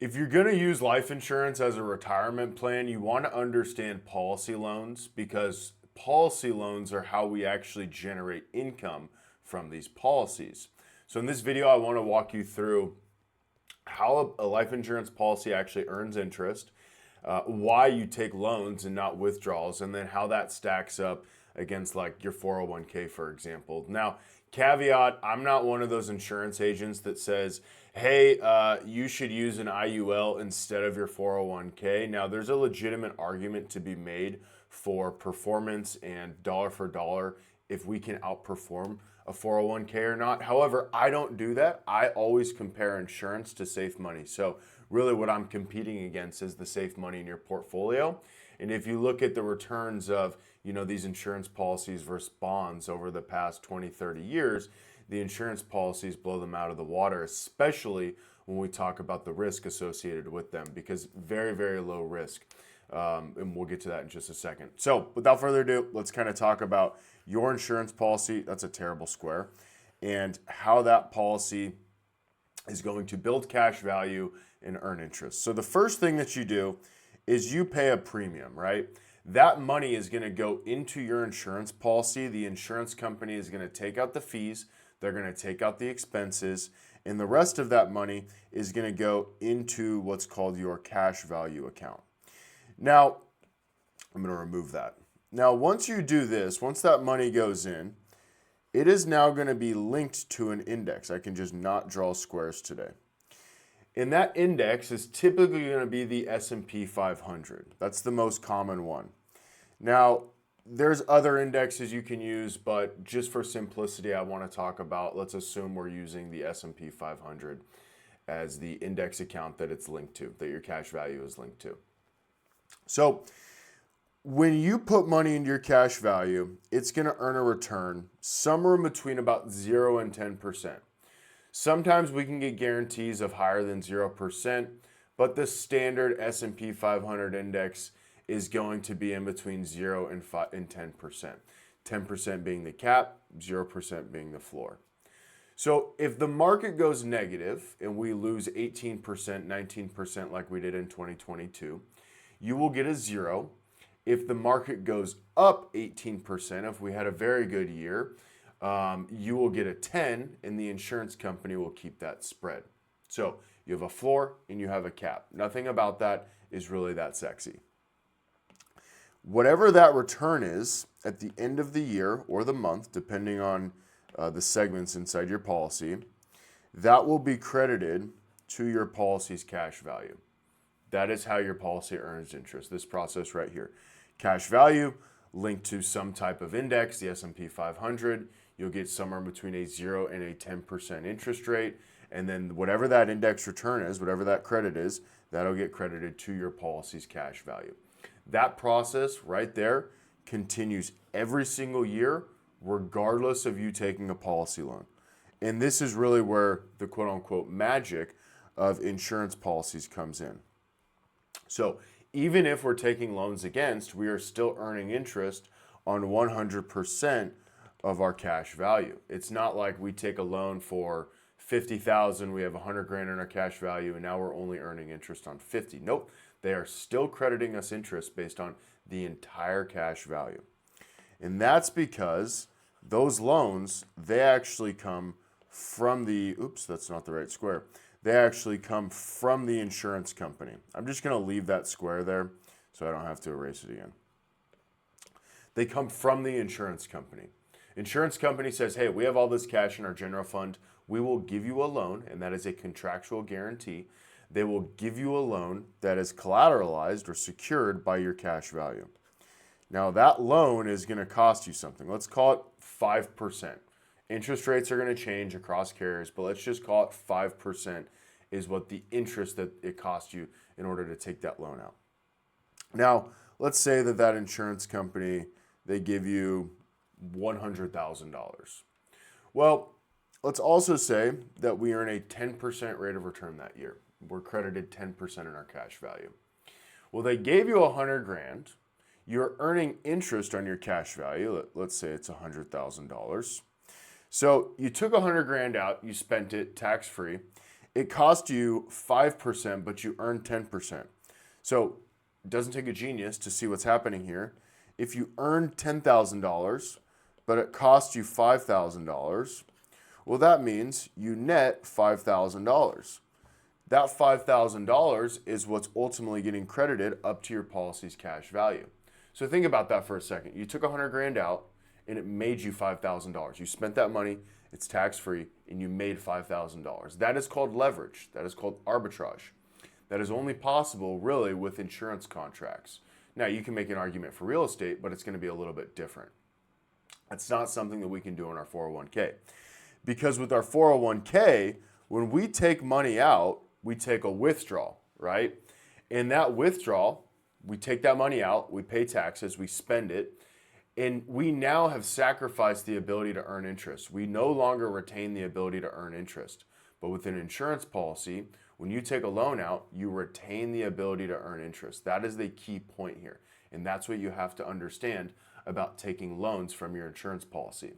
If you're going to use life insurance as a retirement plan, you want to understand policy loans because policy loans are how we actually generate income from these policies. So, in this video, I want to walk you through how a life insurance policy actually earns interest, why you take loans and not withdrawals, and then how that stacks up against like your 401k, for example. Now, caveat, I'm not one of those insurance agents that says, hey, you should use an IUL instead of your 401k. Now, there's a legitimate argument to be made for performance and dollar for dollar if we can outperform a 401k or not. However, I don't do that. I always compare insurance to safe money. So really what I'm competing against is the safe money in your portfolio. And if you look at the returns of, these insurance policies versus bonds over the past 20, 30 years, the insurance policies blow them out of the water, especially when we talk about the risk associated with them, because very, very low risk. And we'll get to that in just a second. So without further ado, let's kind of talk about your insurance policy. That's a terrible square. And how that policy is going to build cash value and earn interest. So the first thing that you do is you pay a premium, right? That money is going to go into your insurance policy. The insurance company is going to take out the fees. They're going to take out the expenses. And the rest of that money is going to go into what's called your cash value account. Now, I'm going to remove that. Now, once you do this, once that money goes in, it is now going to be linked to an index. I can just not draw squares today. And that index is typically going to be the S&P 500. That's the most common one. Now, there's other indexes you can use, but just for simplicity, I want to talk about, let's assume we're using the S&P 500 as the index account that it's linked to, that your cash value is linked to. So when you put money into your cash value, it's going to earn a return somewhere between about 0 and 10%. Sometimes we can get guarantees of higher than 0%, but the standard S&P 500 index is going to be in between 0 and 10%. 10% being the cap, 0% being the floor. So if the market goes negative and we lose 18%, 19% like we did in 2022, you will get a 0. If the market goes up 18%, if we had a very good year, you will get a 10 and the insurance company will keep that spread. So you have a floor and you have a cap. Nothing about that is really that sexy. Whatever that return is at the end of the year or the month, depending on the segments inside your policy, that will be credited to your policy's cash value. That is how your policy earns interest, this process right here. Cash value linked to some type of index, the S&P 500, you'll get somewhere between a 0 and a 10% interest rate. And then whatever that index return is, whatever that credit is, that'll get credited to your policy's cash value. That process right there continues every single year, regardless of you taking a policy loan. And this is really where the quote unquote magic of insurance policies comes in. So even if we're taking loans against, we are still earning interest on 100% of our cash value. It's not like we take a loan for 50,000, we have 100 grand in our cash value, and now we're only earning interest on 50. Nope, they are still crediting us interest based on the entire cash value. And that's because those loans, they actually come from the, oops, that's not the right square. They actually come from the insurance company. I'm just going to leave that square there so I don't have to erase it again. They come from the insurance company. Insurance company says, hey, we have all this cash in our general fund. We will give you a loan, and that is a contractual guarantee. They will give you a loan that is collateralized or secured by your cash value. Now, that loan is going to cost you something. Let's call it 5%. Interest rates are going to change across carriers, but let's just call it 5% is what the interest that it costs you in order to take that loan out. Now, let's say that insurance company, they give you $100,000. Well, let's also say that we earn a 10% rate of return that year. We're credited 10% in our cash value. Well, they gave you 100 grand. You're earning interest on your cash value. Let's say it's $100,000. So you took 100 grand out, you spent it tax-free, it cost you 5%, but you earned 10%. So it doesn't take a genius to see what's happening here. If you earned $10,000, but it cost you $5,000, well, that means you net $5,000. That $5,000 is what's ultimately getting credited up to your policy's cash value. So think about that for a second. You took 100 grand out and it made you $5,000. You spent that money, it's tax-free, and you made $5,000. That is called leverage. That is called arbitrage. That is only possible really with insurance contracts. Now, you can make an argument for real estate, but it's going to be a little bit different. It's not something that we can do in our 401k. Because with our 401k, when we take money out, we take a withdrawal, right? In that withdrawal, we take that money out, we pay taxes, we spend it, and we now have sacrificed the ability to earn interest. We no longer retain the ability to earn interest. But with an insurance policy, when you take a loan out, you retain the ability to earn interest. That is the key point here. And that's what you have to understand about taking loans from your insurance policy,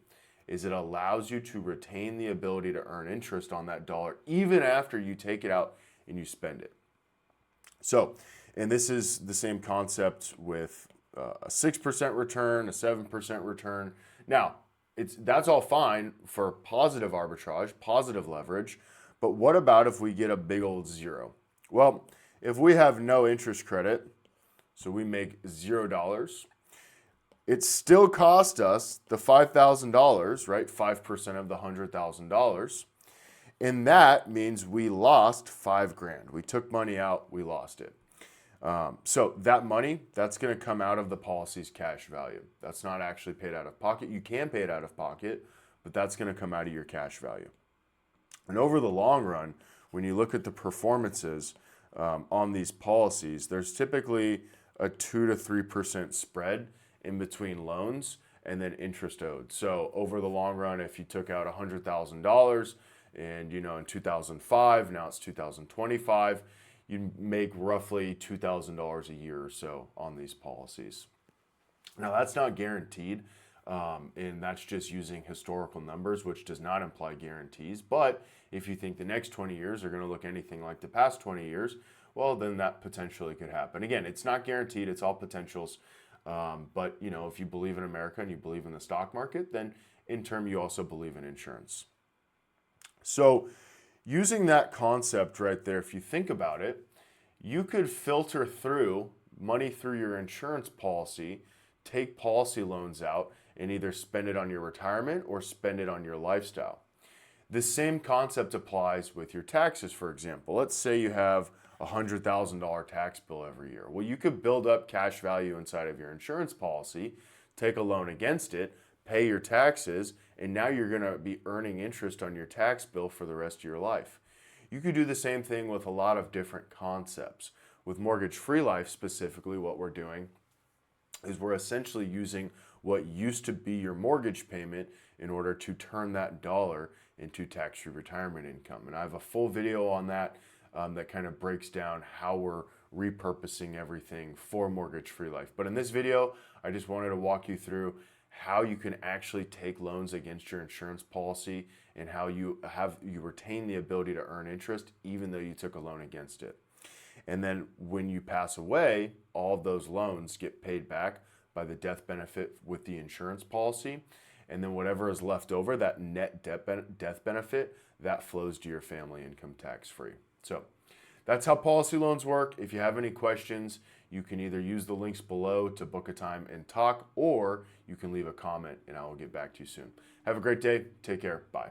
is it allows you to retain the ability to earn interest on that dollar even after you take it out and you spend it. So, and this is the same concept with a 6% return, a 7% return. Now, that's all fine for positive arbitrage, positive leverage, but what about if we get a big old zero? Well, if we have no interest credit, so we make $0, it still cost us the $5,000, right? 5% of the $100,000. And that means we lost $5,000. We took money out, we lost it. So that money, that's going to come out of the policy's cash value. That's not actually paid out of pocket. You can pay it out of pocket, but that's going to come out of your cash value. And over the long run, when you look at the performances on these policies, there's typically a 2 to 3% spread in between loans and then interest owed. So over the long run, if you took out $100,000 and in 2005, now it's 2025, you make roughly $2,000 a year or so on these policies. Now that's not guaranteed, and that's just using historical numbers, which does not imply guarantees. But if you think the next 20 years are going to look anything like the past 20 years, well, then that potentially could happen. Again, it's not guaranteed, it's all potentials. But if you believe in America and you believe in the stock market, then in turn you also believe in insurance. So using that concept right there, if you think about it, you could filter through money through your insurance policy, take policy loans out, and either spend it on your retirement or spend it on your lifestyle. The same concept applies with your taxes, for example. Let's say you have a $100,000 tax bill every year. Well, you could build up cash value inside of your insurance policy, take a loan against it, pay your taxes, and now you're going to be earning interest on your tax bill for the rest of your life. You could do the same thing with a lot of different concepts. With mortgage-free life specifically, what we're doing is we're essentially using what used to be your mortgage payment in order to turn that dollar into tax-free retirement income. And I have a full video on that that kind of breaks down how we're repurposing everything for mortgage-free life. But in this video, I just wanted to walk you through how you can actually take loans against your insurance policy and how you retain the ability to earn interest even though you took a loan against it. And then when you pass away, all of those loans get paid back by the death benefit with the insurance policy. And then whatever is left over, that net death benefit, that flows to your family income tax-free. So that's how policy loans work. If you have any questions, you can either use the links below to book a time and talk, or you can leave a comment and I will get back to you soon. Have a great day. Take care. Bye.